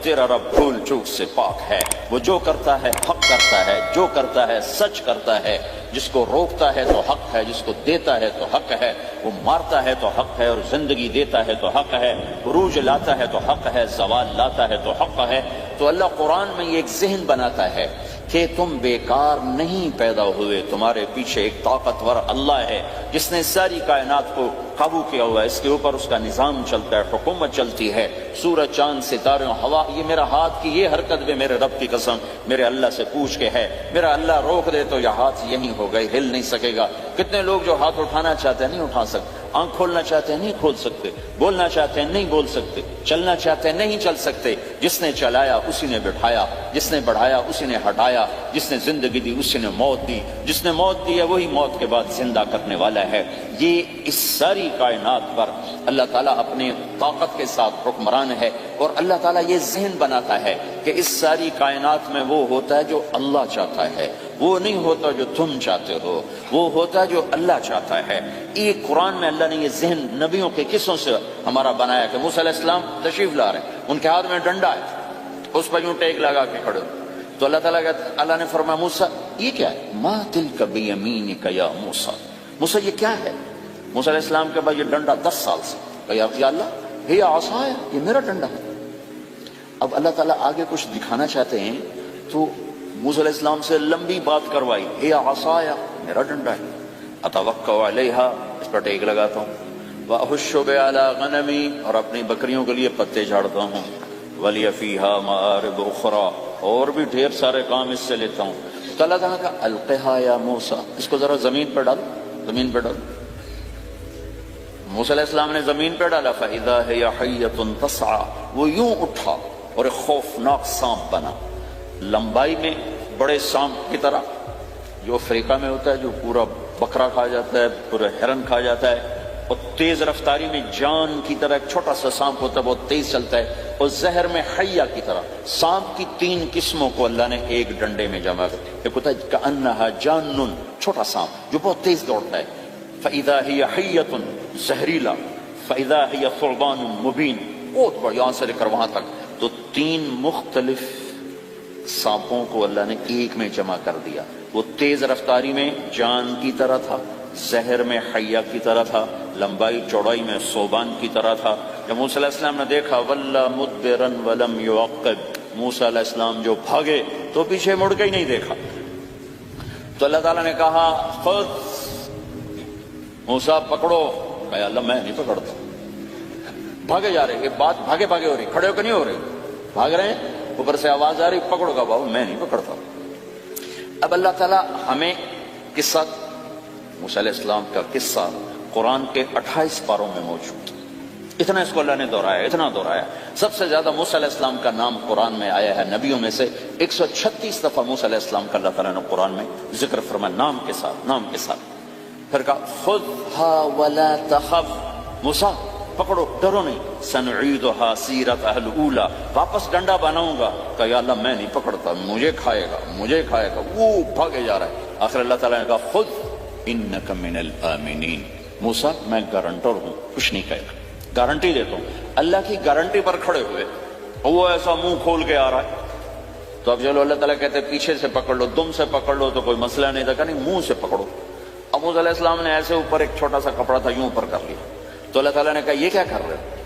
تیرا رب بھول چوک سے پاک ہے، وہ جو کرتا ہے حق کرتا ہے، جو کرتا ہے سچ کرتا ہے، جس کو روکتا ہے تو حق ہے، جس کو دیتا ہے تو حق ہے، وہ مارتا ہے تو حق ہے اور زندگی دیتا ہے تو حق ہے، عروج لاتا ہے تو حق ہے، زوال لاتا ہے تو حق ہے۔ تو اللہ قرآن میں یہ ایک ذہن بناتا ہے کہ تم بیکار نہیں پیدا ہوئے، تمہارے پیچھے ایک طاقتور اللہ ہے جس نے ساری کائنات کو قابو کیا ہوا ہے، اس کے اوپر اس کا نظام چلتا ہے، حکومت چلتی ہے، سورج چاند ستارے ہوا، یہ میرا ہاتھ کی یہ حرکت بھی میرے رب کی قسم میرے اللہ سے پوچھ کے ہے، میرا اللہ روک دے تو یہ ہاتھ یہیں ہو گئے، ہل نہیں سکے گا۔ کتنے لوگ جو ہاتھ اٹھانا چاہتے ہیں نہیں اٹھا سکتے، آنکھ کھولنا چاہتے ہیں نہیں کھول سکتے، بولنا چاہتے ہیں نہیں بول سکتے، چلنا چاہتے ہیں نہیں چل سکتے۔ جس نے چلایا اسی نے بٹھایا، جس نے بڑھایا اسی نے ہٹایا، جس نے زندگی دی اسی نے موت دی، جس نے موت دی ہے وہی موت کے بعد زندہ کرنے والا ہے۔ یہ اس ساری کائنات پر اللہ تعالیٰ اپنی طاقت کے ساتھ حکمران ہے، اور اللہ تعالیٰ یہ ذہن بناتا ہے کہ اس ساری کائنات میں وہ ہوتا ہے جو اللہ چاہتا ہے، وہ نہیں ہوتا جو تم چاہتے ہو، وہ ہوتا ہے جو اللہ چاہتا ہے۔ یہ قرآن میں اللہ نے یہ ذہن نبیوں کے قصوں سے ہمارا بنایا کہ موسیٰ علیہ السلام تشریف لا رہے ہیں، ان کے ہاتھ میں ڈنڈا ہے، اس پر یوں ٹیک لگا کے کھڑے ہو، تو اللہ نے فرمایا موسیٰ یہ کیا ہے؟ ما تلک بیمینک یا موسیٰ، موسیٰ یہ کیا ہے؟ موسیٰ علیہ السلام کے بعد یہ ڈنڈا 10 سال سے، کہ یا اللہ یہ عصا ہے، یہ میرا ڈنڈا ہے۔ اب اللہ تعالیٰ آگے کچھ دکھانا چاہتے ہیں تو موسیٰ علیہ السلام سے لمبی بات کروائی، یہ عصا ہے، میرا ڈنڈا ہے، اتوکل علیہا، اس پر ٹیک لگاتا ہوں، واحش بہا غنمی، اور اپنی بکریوں کے لیے پتے جھاڑتا ہوں، ولی فیہا مآرب اخری، اور بھی ڈھیر سارے کام اس سے لیتا ہوں۔ تو اللہ تعالیٰ کا القہا یا موسیٰ، اس کو ذرا زمین پر ڈال، زمین پر ڈال۔ موسیٰ علیہ السلام نے زمین پر ڈالا، فَإِذَا هِيَ حَيَّةٌ تَسْعَىٰ، وہ یوں اٹھا اور ایک خوفناک سانپ بنا، لمبائی میں بڑے سانپ کی طرح جو افریقہ میں ہوتا ہے، جو پورا بکرا کھا جاتا ہے، پورا ہرن کھا جاتا ہے، اور تیز رفتاری میں جان کی طرح ایک چھوٹا سا سانپ ہوتا ہے، بہت تیز چلتا ہے، اور زہر میں حیہ کی طرح۔ سانپ کی 3 قسموں کو اللہ نے ایک ڈنڈے میں جمع کر، ایک ہوتا ہے کأنها جان، چھوٹا سانپ جو بہت تیز دوڑتا ہے، فَإِذَا هِيَ حَيَّةٌ زہریلا، فَإِذَا هِيَ ثُعْبَانٌ مُبِينٌ، بہت بڑا، یہاں سے لے کر وہاں تک۔ تو 3 مختلف سانپوں کو اللہ نے ایک میں جمع کر دیا، وہ تیز رفتاری میں جان کی طرح تھا، زہر میں حیہ کی طرح تھا، لمبائی چوڑائی میں ثعبان کی طرح تھا۔ جب موسیٰ علیہ السلام نے دیکھا وَلَّا مُدْبِرًا وَلَمْ يُعَقِّبْ، موسیٰ علیہ السلام جو بھاگے تو پیچھے مڑ کے ہی نہیں دیکھا۔ تو اللہ تعالیٰ نے کہا خود موسیٰ پکڑو، کہا اللہ میں نہیں پکڑتا، بھاگے جا رہے، یہ بات بھاگے بھاگے ہو رہی، کھڑے ہو کے نہیں ہو رہے، بھاگ رہے ہیں، اوپر سے آواز آ رہی پکڑو، کا بابا میں نہیں پکڑتا۔ اب اللہ تعالیٰ ہمیں قصہ موسیٰ علیہ السلام کا قصہ قرآن کے 28 پاروں میں موجود، اتنا اس کو اللہ نے دہرایا، اتنا دہرایا۔ سب سے زیادہ موسیٰ علیہ السلام کا نام قرآن میں آیا ہے نبیوں میں سے، 136 دفعہ موسیٰ علیہ السلام کا اللہ تعالیٰ نے قرآن میں ذکر فرمایا، نام کے ساتھ، نام کے ساتھ۔ پھر کہا خذھا ولا تخف، موسیٰ پکڑو ڈرو نہیں، سنعیدھا سیرتھا الاولی، واپس ڈنڈا بناؤں گا، کہ یا اللہ میں نہیں پکڑتا، مجھے کھائے گا، مجھے کھائے گا، وہ بھاگے جا رہا ہے۔ آخر اللہ تعالیٰ نے کہا خذ انک من الآمنین، موسیٰ میں گارنٹر ہوں، کچھ نہیں کہے گا، گارنٹی دیتا ہوں۔ اللہ کی گارنٹی پر کھڑے ہوئے، وہ ایسا منہ کھول کے آ رہا ہے، تو اب چلو اللہ تعالیٰ کہتے ہیں پیچھے سے پکڑ لو، دم سے پکڑ لو تو کوئی مسئلہ نہیں تھا، کہ نہیں منہ سے پکڑو۔ اب موسیٰ علیہ السلام نے ایسے اوپر ایک چھوٹا سا کپڑا تھا یوں اوپر کر لیا، تو اللہ تعالیٰ نے کہا یہ کیا کر رہے ہو؟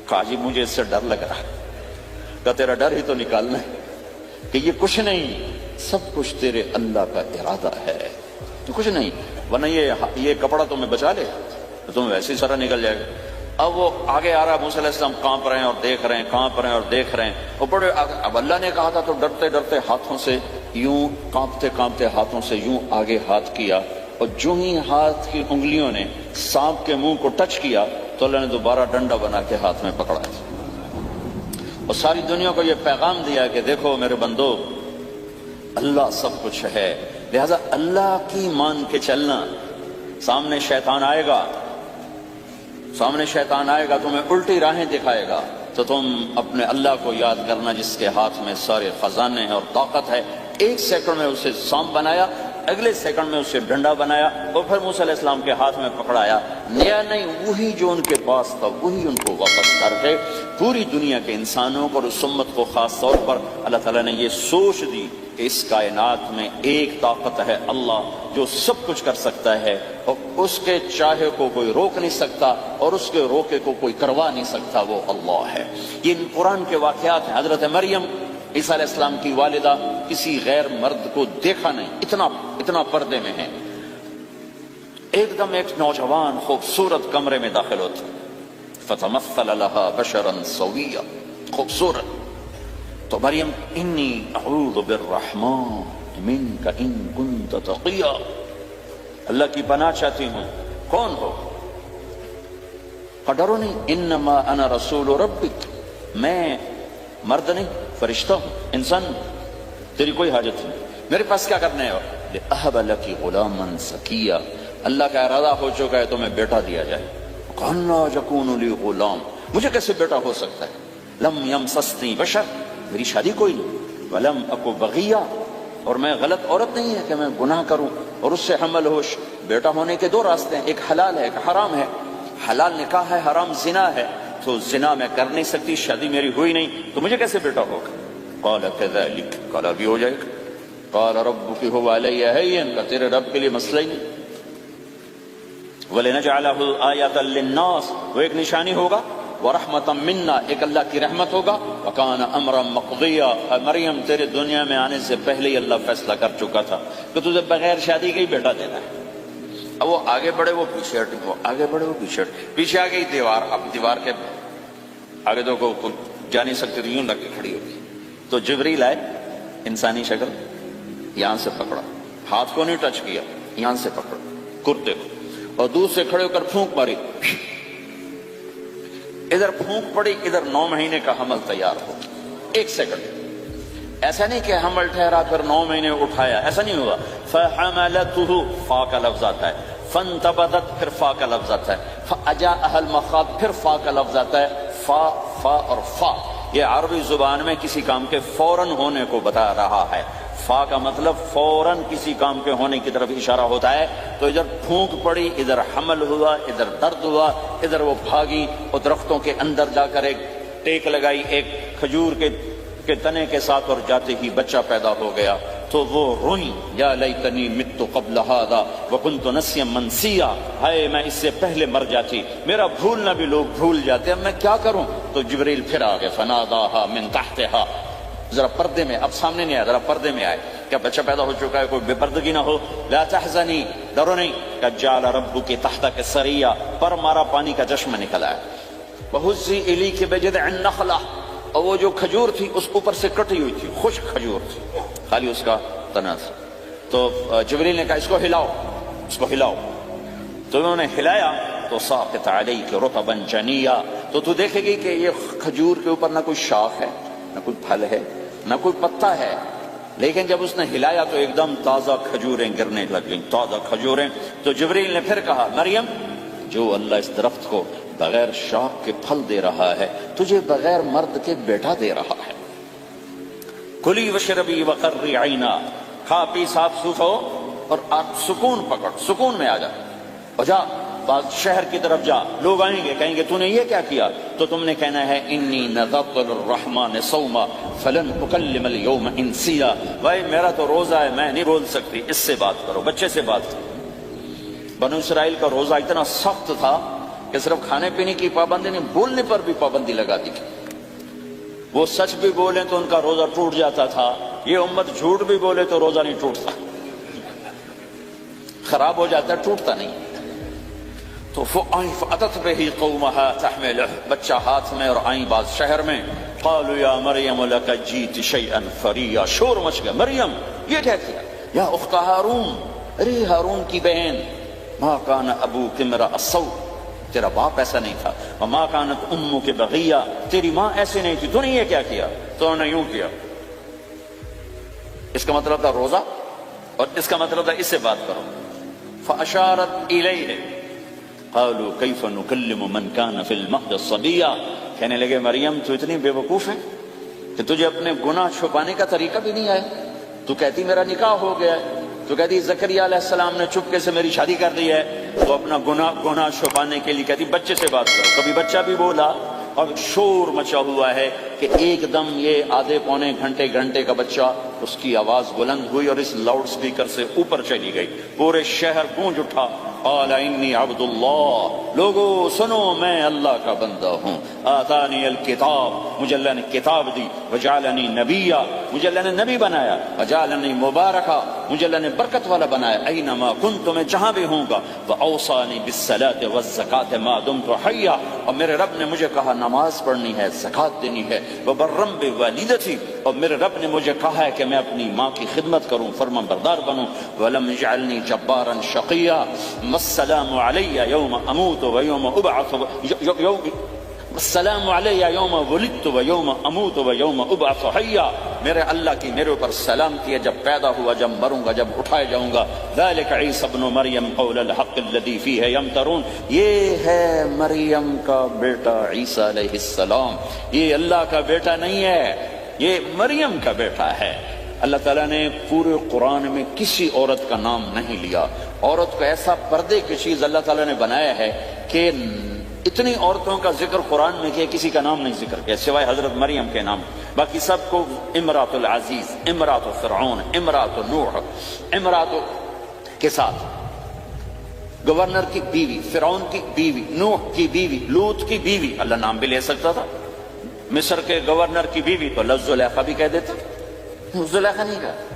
کہا جی مجھے اس سے ڈر لگ رہا ہے۔ کہا تیرا ڈر ہی تو نکالنا ہے کہ یہ کچھ نہیں، سب کچھ تیرے اللہ کا ارادہ ہے، تو کچھ نہیں، ورنہ یہ کپڑا تمہیں بچا لے تو تمہیں ویسے ہی سارا نکل جائے گا۔ اب وہ آگے آ رہا، موسیٰ علیہ السلام کانپ رہے ہیں اور دیکھ رہے ہیں، کانپ رہے ہیں اور دیکھ رہے ہیں، اور بڑے اب اللہ نے کہا تھا تو ڈرتے ڈرتے ہاتھوں سے یوں، کانپتے کانپتے ہاتھوں سے یوں آگے ہاتھ کیا، اور جو ہی ہاتھ کی انگلیوں نے سانپ کے منہ کو ٹچ کیا تو اللہ نے دوبارہ ڈنڈا بنا کے ہاتھ میں پکڑا، اور ساری دنیا کو یہ پیغام دیا کہ دیکھو میرے بندو، اللہ سب کچھ ہے، لہذا اللہ کی مان کے چلنا۔ سامنے شیطان آئے گا، سامنے شیطان آئے گا، تمہیں الٹی راہیں دکھائے گا، تو تم اپنے اللہ کو یاد کرنا جس کے ہاتھ میں سارے خزانے ہیں اور طاقت ہے۔ 1 سیکنڈ میں اسے سانپ بنایا، اگلے سیکنڈ میں اسے ڈنڈا بنایا اور پھر موسیٰ علیہ السلام کے ہاتھ میں پکڑایا. نیا نہیں، وہی جو ان کے پاس تھا وہی ان کو واپس کر کے پوری دنیا کے انسانوں کو اور اس امت کو خاص طور پر اللہ تعالیٰ نے یہ سوچ دی کہ اس کائنات میں ایک طاقت ہے اللہ جو سب کچھ کر سکتا ہے اور اس کے چاہے کو کوئی روک نہیں سکتا اور اس کے روکے کو کوئی کروا نہیں سکتا، وہ اللہ ہے. یہ قرآن کے واقعات ہیں. حضرت مریم عیسیٰ علیہ السلام کی والدہ کسی غیر مرد کو دیکھا نہیں، اتنا پردے میں ہے. ایک دم ایک نوجوان خوبصورت کمرے میں داخل ہوتا، فتمثل لها بشرا سویا، خوبصورت. تو مریم انی اعوذ بالرحمن منک ان کنت تقیا، اللہ کی پناہ چاہتی ہوں. کون ہو؟ ڈرو نہیں، انما انا رسول ربک، میں مرد نہیں فرشتہ ہوں، انسان ہوں، تیری کوئی حاجت نہیں، میرے پاس کیا کرنا ہے؟ لأہب لکی غلاما زکیا، اللہ کا ارادہ ہو چکا ہے تمہیں بیٹا دیا جائے. قَالَّا يَكُونُ لِي غلام، مجھے کیسے بیٹا ہو سکتا ہے؟ لم یمسسنی بشر، میری شادی کوئی نہیں، ولم اکو بغیہ، اور میں غلط عورت نہیں ہے کہ میں گناہ کروں اور اس سے حمل ہوش. بیٹا ہونے کے دو راستے ہیں، ایک حلال ہے ایک حرام ہے. حلال نکاح ہے، حرام زنا ہے. تو زنا میں کر نہیں سکتی، شادی میری ہوئی نہیں، تو مجھے کیسے بیٹا ہوگا؟ قال كذلك، قال بھی ہو جائے گا. قال ربك هو علي هين، کہ تیرے رب کے لیے مسئلہ ہی نہیں. وَلِنَجْعَلَهُ آيَةً لِلنَّاسِ، وہ ایک نشانی ہوگا. وَرَحْمَةً مِنَّا، ایک اللہ کی رحمت ہوگا. وَكَانَ أَمْرًا مَقْضِيًّا، مریم تیرے دنیا میں آنے سے پہلے ہی اللہ فیصلہ کر چکا تھا کہ تجھے بغیر شادی کے ہی بیٹا دینا ہے. اب وہ آگے بڑھے وہ پیچھے ہٹے، وہ آگے بڑھے وہ پیچھے ہٹے. پیچھے آ گئی دیوار، اب دیوار کے آگے تو کوئی جا نہیں سکتی تھی، یوں لگ کے کھڑی ہوگی. تو جبریل آئے، انسانی شکل، یہاں سے پکڑا، ہاتھ کو نہیں ٹچ کیا، یہاں سے پکڑا کرتے کو، اور دور سے کھڑے ہو کر پھونک ماری. ادھر پھونک پڑی، ادھر 9 مہینے کا حمل تیار ہو. 1 سیکنڈ. ایسا نہیں کہ حمل ٹھہرا پھر 9 مہینے اٹھایا، ایسا نہیں ہوا. فحملته، فا کا لفظ آتا ہے. فانتبذت، پھر فا کا لفظ آتا ہے. فاجاءها المخاض، پھر فا کا لفظ آتا ہے. فا اور فا یہ عربی زبان میں کسی کام کے فوراً ہونے کو بتا رہا ہے. فا کا مطلب فوراً کسی کام کے ہونے کی طرف اشارہ ہوتا ہے. تو ادھر پھونک پڑی، ادھر حمل ہوا، ادھر درد ہوا، ادھر وہ بھاگی اور درختوں کے اندر جا کر ایک ٹیک لگائی ایک کھجور کے تنے کے ساتھ، اور جاتے ہی بچہ پیدا ہو گیا. تو وہ روئیں، یا لیتنی مت قبل ھذا وکنت نسیا منسیا، ہائے میں اس سے پہلے مر جاتی، میرا بھولنا بھی لوگ بھول جاتے، اب میں کیا کروں؟ تو جبریل پھر آ گئے. فناداها من تحتها، ذرا پردے میں، اب سامنے نہیں آیا، ذرا پردے میں آئے. کیا بچہ پیدا ہو چکا ہے، کوئی بے پردگی نہ ہو. لا تحزنی، ڈرو نہیں. کہ جعل ربک تحتک سریا، پر مارا پانی کا چشمہ نکلا ہے. وہزی الیک بجذع النخلہ، اور وہ جو کھجور تھی اس اوپر سے کٹی ہوئی تھی، خشک کھجور تھی، خالی اس کا تنا تھا. تو جبریل نے کہا اس کو ہلاؤ، اس کو ہلاؤ. تو انہوں نے ہلایا تو ساقط علیک رطبا جنیا، تو تو دیکھے گی کہ یہ کھجور کے اوپر نہ کوئی شاخ ہے، نہ کوئی پھل ہے، نہ کوئی پتا ہے، لیکن جب اس نے ہلایا تو ایک دم تازہ کھجوریں گرنے لگ گئیں، تازہ کھجوریں. تو جبریل نے پھر کہا مریم، جو اللہ اس درخت کو بغیر شاخ کے پھل دے رہا ہے تجھے بغیر مرد کے بیٹا دے رہا ہے. کلی وشربی وقری عینا، کھا پی صاف ستھرا ہو اور سکون پکڑ، سکون میں آ جا، اور جا بعض شہر کی طرف جا. لوگ آئیں گے کہیں گے تو نے یہ کیا کیا؟ تو تم نے کہنا ہے انی نذرت للرحمن صوما فلن اکلم اليوم انسیا، بھائی میرا تو روزہ ہے، میں نہیں بول سکتی، اس سے بات کرو، بچے سے بات کرو. بنو اسرائیل کا روزہ اتنا سخت تھا کہ صرف کھانے پینے کی پابندی نہیں، بولنے پر بھی پابندی لگا دی. وہ سچ بھی بولیں تو ان کا روزہ ٹوٹ جاتا تھا، یہ امت جھوٹ بھی بولے تو روزہ نہیں ٹوٹتا، خراب ہو جاتا ہے، ٹوٹتا نہیں. تو فأتت به قومها تحمله، بچہ ہاتھ میں اور آئیں بعض شہر میں. قالوا یا مریم لک جیت شیئا فریا، شور مچ گیا، مریم یہ کیا کیا؟ یا اخت ہارون، ارے ہارون کی بہن، ما کان ابوک امرأ السوء، تیرا باپ ایسا نہیں تھا، وما کانت امک بغیہ، تیری ماں ایسے نہیں تھی، تو نے یہ کیا کیا؟ تو انہوں نے یوں کیا. اس کا مطلب تھا روزہ، اور اس کا مطلب تھا اس سے بات کرو. فاشارت الیہ قالوا کیف نکلم من کان فی المہد صبیا، کہنے لگے مریم تو اتنی بے وقوف ہے کہ تجھے اپنے گناہ چھپانے کا طریقہ بھی نہیں آیا، تو کہتی میرا نکاح ہو گیا ہے، تو کہتی زکریا علیہ السلام نے چپکے سے میری شادی کر دی ہے، تو اپنا گناہ چھپانے کے لیے کہتی بچے سے بات کرو۔ کبھی بچہ بھی بولا اور شور مچا ہوا ہے کہ ایک دم یہ آدھے پونے گھنٹے کا بچہ، اس کی آواز بلند ہوئی اور اس لاؤڈ سپیکر سے اوپر چلی گئی، پورے شہر گونج اٹھا، قال انی عبد اللہ، لوگو سنو میں اللہ کا بندہ ہوں، آتانی الکتاب، مجھے اللہ نے کتاب دی، وجعلنی نبیا، مجھے اللہ نے نبی بنایا، وجعلنی مبارکا، مجھے اللہ نے برکت والا بنایا، اینما کنت، میں جہاں بھی ہوں گا، واوصانی بالصلاۃ والزکاۃ ما دمت حیا، اور میرے رب نے مجھے کہا نماز پڑھنی ہے، زکات دینی ہے، وبرم بوالدتی، اور میرے رب نے مجھے کہا ہے کہ میں اپنی ماں کی خدمت کروں، فرمان بردار بنوں، ولم یجعلنی جبارا شقیا، السلام علی یوم اموت و یوم ابعث، السلام علی یوم ولدت و یوم اموت و یوم ابعث حیا، میرے اللہ کی میرے اوپر سلامتی ہے، جب پیدا ہوا، جب مروں گا، جب اٹھائے جاؤں گا، ذالک عیسی ابن مریم قول الحق الذی فیہ یمترون، یہ ہے مریم کا بیٹا عیسیٰ علیہ السلام، یہ اللہ کا بیٹا نہیں ہے، یہ مریم کا بیٹا ہے۔ اللہ تعالیٰ نے پورے قرآن میں کسی عورت کا نام نہیں لیا، عورت کو ایسا پردے کی چیز اللہ تعالیٰ نے بنایا ہے کہ اتنی عورتوں کا ذکر قرآن میں کیا، کسی کا نام نہیں ذکر کیا سوائے حضرت مریم کے نام، باقی سب کو امرات العزیز، امرات فرعون، امرات نوح، امرات کے ساتھ گورنر کی بیوی، فرعون کی بیوی، نوح کی بیوی، لوط کی بیوی، اللہ نام بھی لے سکتا تھا، مصر کے گورنر کی بیوی تو اللہ زلیخا بھی کہہ دیتا، زلیخا نہیں کہا،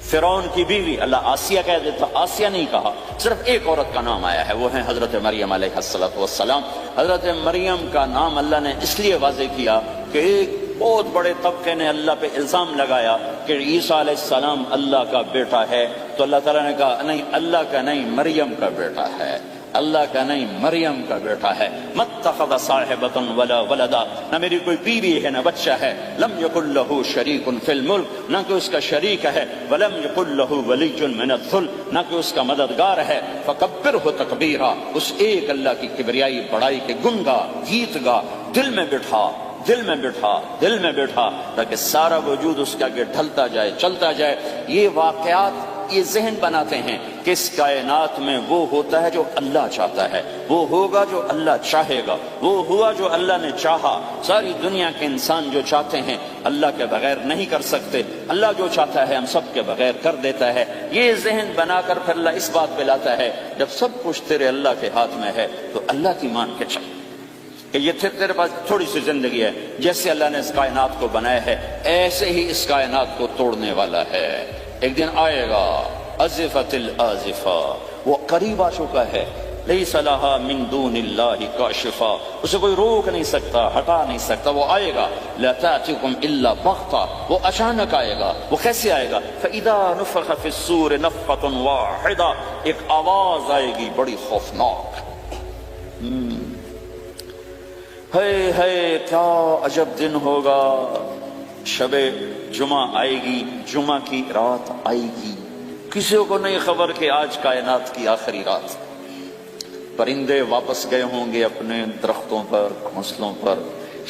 فرعون کی بیوی اللہ آسیہ کہہ دیتا، آسیہ نہیں کہا، صرف ایک عورت کا نام آیا ہے، وہ ہے حضرت مریم علیہ السلام۔ حضرت مریم کا نام اللہ نے اس لیے واضح کیا کہ ایک بہت بڑے طبقے نے اللہ پہ الزام لگایا کہ عیسیٰ علیہ السلام اللہ کا بیٹا ہے، تو اللہ تعالیٰ نے کہا نہیں، اللہ کا نہیں، مریم کا بیٹا ہے، اللہ کا نہیں، مریم کا بیٹا ہے۔ متخذ صاحبۃ ولا ولدا، نہ میری کوئی بیوی ہے نہ بچہ ہے، لم یکن لہ شریک فی الملک، نہ کہ اس کا شریک ہے، ولم یکن لہ ولی من الذل، نہ کہ اس کا مددگار ہے، فکبرہ تکبیرا، اس ایک اللہ کی کبریائی بڑائی کے گن گا، گیت گا، دل میں بٹھا، دل میں بٹھا، دل میں بٹھا، تاکہ سارا وجود اس کے آگے ڈھلتا جائے، چلتا جائے۔ یہ واقعات یہ ذہن بناتے ہیں کہ اس کائنات میں وہ ہوتا ہے جو اللہ چاہتا ہے، وہ ہوگا جو اللہ چاہے گا، وہ ہوا جو اللہ نے چاہا۔ ساری دنیا کے انسان جو چاہتے ہیں اللہ کے بغیر نہیں کر سکتے، اللہ جو چاہتا ہے ہم سب کے بغیر کر دیتا ہے۔ یہ ذہن بنا کر پھر اللہ اس بات پہ لاتا ہے جب سب کچھ تیرے اللہ کے ہاتھ میں ہے تو اللہ کی مان کے چل کہ یہ تیرے پاس تھوڑی سی زندگی ہے، جیسے اللہ نے اس کائنات کو بنایا ہے ایسے ہی اس کائنات کو توڑنے والا ہے۔ ایک دن آئے گا، ازفت الازفہ، وہ قریب آ چکا ہے، لیس لہا من دون اللہ کاشفہ، اسے کوئی روک نہیں سکتا، ہٹا نہیں سکتا، وہ آئے گا۔ لا تأتیکم الا بغتہ، وہ اچانک آئے گا۔ وہ کیسے آئے گا؟ فاذا نفخ فی الصور نفخۃ واحدہ، ایک آواز آئے گی بڑی خوفناک۔ ہے کیا عجب دن ہوگا، شب جمعہ آئے گی، جمعہ کی رات آئے گی، کسی کو نہیں خبر کہ آج کائنات کی آخری رات۔ پرندے واپس گئے ہوں گے اپنے درختوں پر، گھونسلوں پر،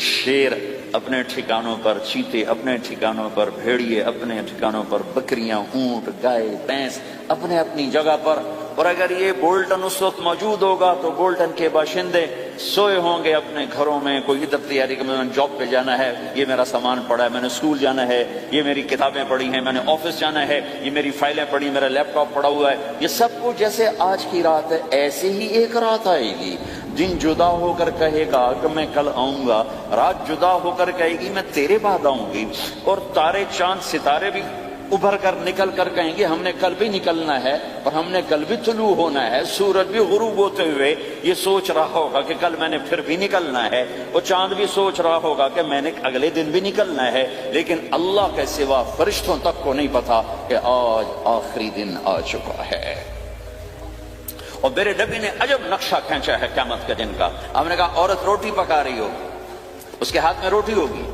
شیر اپنے ٹھکانوں پر، چیتے اپنے ٹھکانوں پر، بھیڑیے اپنے ٹھکانوں پر، بکریاں، اونٹ، گائے، بھینس اپنے اپنی جگہ پر۔ اور اگر یہ بولٹن اس وقت موجود ہوگا تو بولٹن کے باشندے سوئے ہوں گے اپنے گھروں میں، کوئی ادھر تیاری کہ میں نے جاب پہ جانا ہے، یہ میرا سامان پڑا ہے، میں نے اسکول جانا ہے، یہ میری کتابیں پڑھی ہیں، میں نے آفس جانا ہے، یہ میری فائلیں پڑھی، میرا لیپ ٹاپ پڑا ہوا ہے۔ یہ سب کچھ جیسے آج کی رات ہے ایسے ہی ایک رات آئے گی۔ دن جدا ہو کر کہے گا کہ میں کل آؤں گا، رات جدا ہو کر کہے گی میں تیرے بعد آؤں گی، اور تارے چاند ستارے بھی ابھر کر نکل کر کہیں گے ہم نے کل بھی نکلنا ہے اور ہم نے کل بھی طلوع ہونا ہے۔ سورج بھی غروب ہوتے ہوئے یہ سوچ رہا ہوگا کہ کل میں نے پھر بھی نکلنا ہے، اور چاند بھی سوچ رہا ہوگا کہ میں نے اگلے دن بھی نکلنا ہے، لیکن اللہ کے سوا فرشتوں تک کو نہیں پتا کہ آج آخری دن آ چکا ہے۔ اور میرے نبی نے عجب نقشہ کھینچا ہے قیامت کے دن کا۔ ہم نے کہا عورت روٹی پکا رہی ہو، اس کے ہاتھ میں روٹی ہوگی،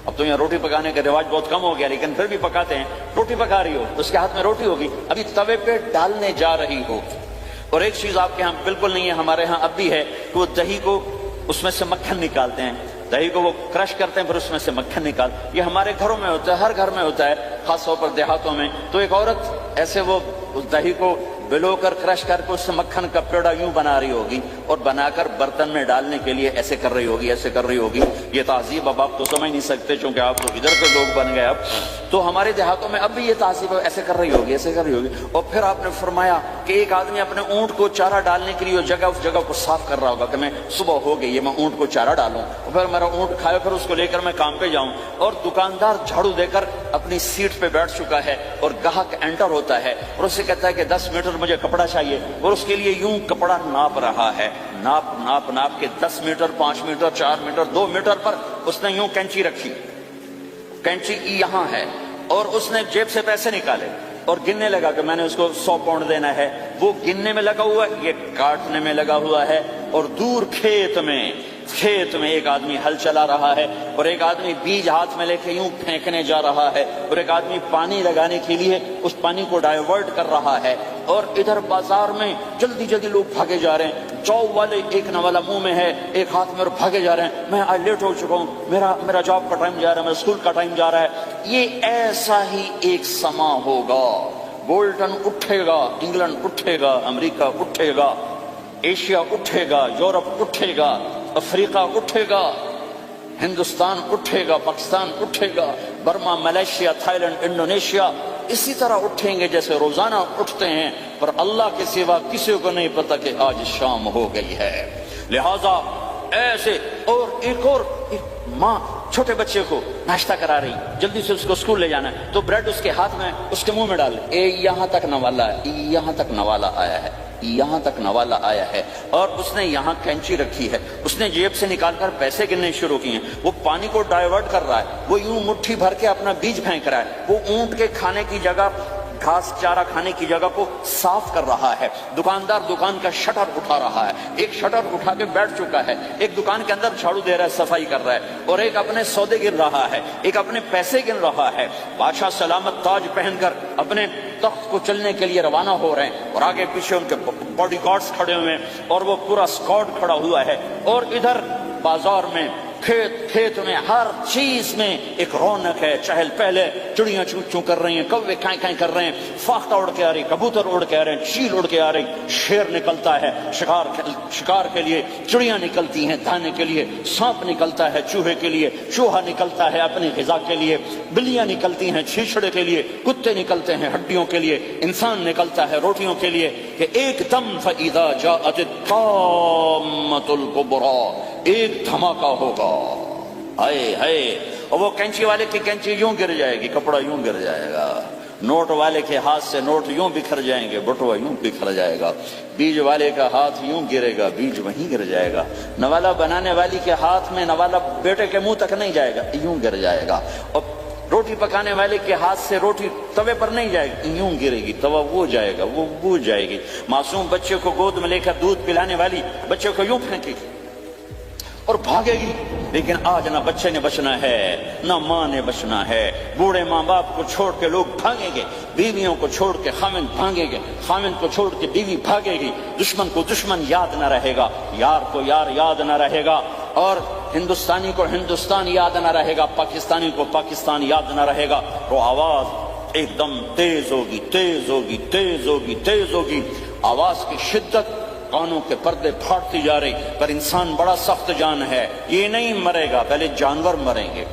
اب تو یہاں روٹی پکانے کا رواج بہت کم ہو گیا لیکن پھر بھی پکاتے ہیں، روٹی پکا رہی ہو، اس کے ہاتھ میں روٹی ہوگی، ابھی توے پہ ڈالنے جا رہی ہو۔ اور ایک چیز آپ کے ہاں بالکل نہیں ہے، ہمارے ہاں اب بھی ہے کہ وہ دہی کو اس میں سے مکھن نکالتے ہیں، دہی کو وہ کرش کرتے ہیں پھر اس میں سے مکھن نکال، یہ ہمارے گھروں میں ہوتا ہے، ہر گھر میں ہوتا ہے۔ خاص طور پر دیہاتوں میں، تو ایک عورت ایسے وہ اس دہی کو بلو کر کرش کر کے اس سے مکھن کا پیڑا یوں بنا رہی ہوگی اور بنا کر برتن میں ڈالنے کے لیے ایسے کر رہی ہوگی، ایسے کر رہی ہوگی۔ یہ تہذیب اب آپ تو سمجھ نہیں سکتے چونکہ آپ تو ادھر کے لوگ بن گئے اب، تو ہمارے دیہاتوں میں اب بھی یہ تہذیب ایسے کر رہی ہوگی، ایسے کر رہی ہوگی۔ اور پھر آپ نے فرمایا کہ ایک آدمی اپنے اونٹ کو چارہ ڈالنے کے لیے اس جگہ کو صاف کر رہا ہوگا کہ میں صبح ہو گئی ہے، میں اونٹ کو چارہ ڈالوں اور پھر میرا اونٹ کھائے، پھر اس کو لے کر میں کام پہ جاؤں۔ اور دکاندار جھاڑو دے کر اپنی سیٹ پہ بیٹھ چکا ہے اور گاہک انٹر ہوتا ہے اور اسے کہتا ہے کہ 10 میٹر مجھے کپڑا چاہیے، اور اس کے لیے یوں کپڑا ناپ رہا ہے، ناپ کے 10 میٹر 5 میٹر 4 میٹر 2 میٹر پر اس نے یوں کینچی رکھی، کینچی یہاں ہے، اور اس نے جیب سے پیسے نکالے اور گننے لگا کہ میں نے اس کو 100 پاؤنڈ دینا ہے۔ وہ گننے میں لگا ہوا ہے، یہ کاٹنے میں لگا ہوا ہے، اور دور کھیت میں ایک آدمی ہل چلا رہا ہے اور ایک آدمی بیج ہاتھ میں لے کے یوں پھینکنے جا رہا ہے، اور ایک آدمی پانی لگانے کے لیے اس پانی کو ڈائیورٹ کر رہا ہے، اور ادھر بازار میں جلدی لوگ بھاگے جا رہے ہیں، جاب والے ایک نوالا منہ میں ہے ایک ہاتھ میں، اور بھاگے جا رہے ہیں، میں آج لیٹ ہو چکا ہوں، میرا جاب کا ٹائم جا رہا ہے، میرا اسکول کا ٹائم جا رہا ہے۔ یہ ایسا ہی ایک سما ہوگا، بولٹن اٹھے گا، انگلینڈ اٹھے گا، امریکہ اٹھے گا، ایشیا اٹھے گا، یورپ اٹھے گا، افریقہ اٹھے گا، ہندوستان اٹھے گا، پاکستان اٹھے گا، Burma, Malaysia, Thailand, Indonesia اسی طرح اٹھیں گے جیسے روزانہ اٹھتے ہیں، پر اللہ کے سوا کسی کو نہیں پتا کہ آج شام ہو گئی ہے۔ لہذا ایسے، اور ایک ماں چھوٹے بچے کو ناشتہ کرا رہی، جلدی سے اس کو اسکول لے جانا ہے، تو بریڈ اس کے ہاتھ میں اس کے منہ میں ڈال، یہاں تک نوالا ہے، یہاں تک نوالا آیا ہے، یہاں تک نوالا آیا ہے، اور اس نے یہاں کینچی رکھی ہے، اس نے جیب سے نکال کر پیسے گننے شروع کیے ہیں، وہ پانی کو ڈائیورٹ کر رہا ہے، وہ یوں مٹھی بھر کے اپنا بیج پھینک رہا ہے، وہ اونٹ کے کھانے کی جگہ، گھاس چارہ کھانے کی جگہ کو صاف کر رہا ہے، دکاندار دکان کا شٹر اٹھا رہا ہے، ایک شٹر اٹھا کے بیٹھ چکا ہے، ایک دکان کے اندر جھاڑو دے رہا ہے، صفائی کر رہا ہے، اور ایک اپنے سودے گن رہا ہے، ایک اپنے پیسے گن رہا ہے۔ بادشاہ سلامت تاج پہن کر اپنے تخت کو چلنے کے لیے روانہ ہو رہے ہیں، اور آگے پیچھے ان کے باڈی گارڈز کھڑے ہوئے ہیں، اور وہ پورا اسکواڈ کھڑا ہوا ہے، اور ادھر بازار میں کھیت میں ہر چیز میں ایک رونق ہے، چہل پہلے، چڑیاں چوں چوں کر رہی ہیں، کوے کائیں کائیں کر رہے ہیں، فاختہ اڑ کے آ رہی، کبوتر اڑ کے آ رہے ہیں، چیل اڑ کے آ رہی، شیر نکلتا ہے شکار کے لیے، چڑیاں نکلتی ہیں دانے کے لیے، سانپ نکلتا ہے چوہے کے لیے، چوہا نکلتا ہے اپنی غذا کے لیے، بلیاں نکلتی ہیں چھیچڑے کے لیے، کتے نکلتے ہیں ہڈیوں کے لیے، انسان نکلتا ہے روٹیوں کے لیے، کہ ایک دم فَإِذَا جَاءَتِ الطَّامَّةُ الْكُبْرَىٰ، ایک دھماکہ ہوگا، ہائے ہائے، اور وہ کینچی والے کی کینچی یوں گر جائے گی، کپڑا یوں گر جائے گا، نوٹ والے کے ہاتھ سے نوٹ یوں بکھر جائیں گے، بٹوا یوں بکھر جائے گا، بیج والے کا ہاتھ یوں گرے گا، بیج وہیں گر جائے گا، نوالا بنانے والی کے ہاتھ میں نوالا بیٹے کے منہ تک نہیں جائے گا، یوں گر جائے گا، اور روٹی پکانے والے کے ہاتھ سے روٹی توے پر نہیں جائے گی، یوں گرے گی، توا وہ جائے گا، وہ بوجھ جائے گی، معصوم بچے کو گود میں لے کر دودھ پلانے والی بچے کو یوں پھینکے گی اور بھاگے گی، لیکن آج نہ بچے نے بچنا ہے نہ ماں نے بچنا ہے، بوڑھے ماں باپ کو چھوڑ کے لوگ بھاگیں گے، بیویوں کو چھوڑ کے خامن بھاگیں گے، خامن کو چھوڑ کے بیوی بھاگے گی، دشمن کو دشمن یاد نہ رہے گا، یار کو یار یاد نہ رہے گا، اور ہندوستانی کو ہندوستان یاد نہ رہے گا، پاکستانی کو پاکستان یاد نہ رہے گا، تو آواز ایک دم تیز ہوگی، تیز ہوگی، تیز ہوگی، تیز ہوگی، آواز کی شدت کانوں کے پردے پھاڑتی جا رہی، پر انسان بڑا سخت جان ہے، یہ نہیں مرے گا، پہلے جانور مریں گے،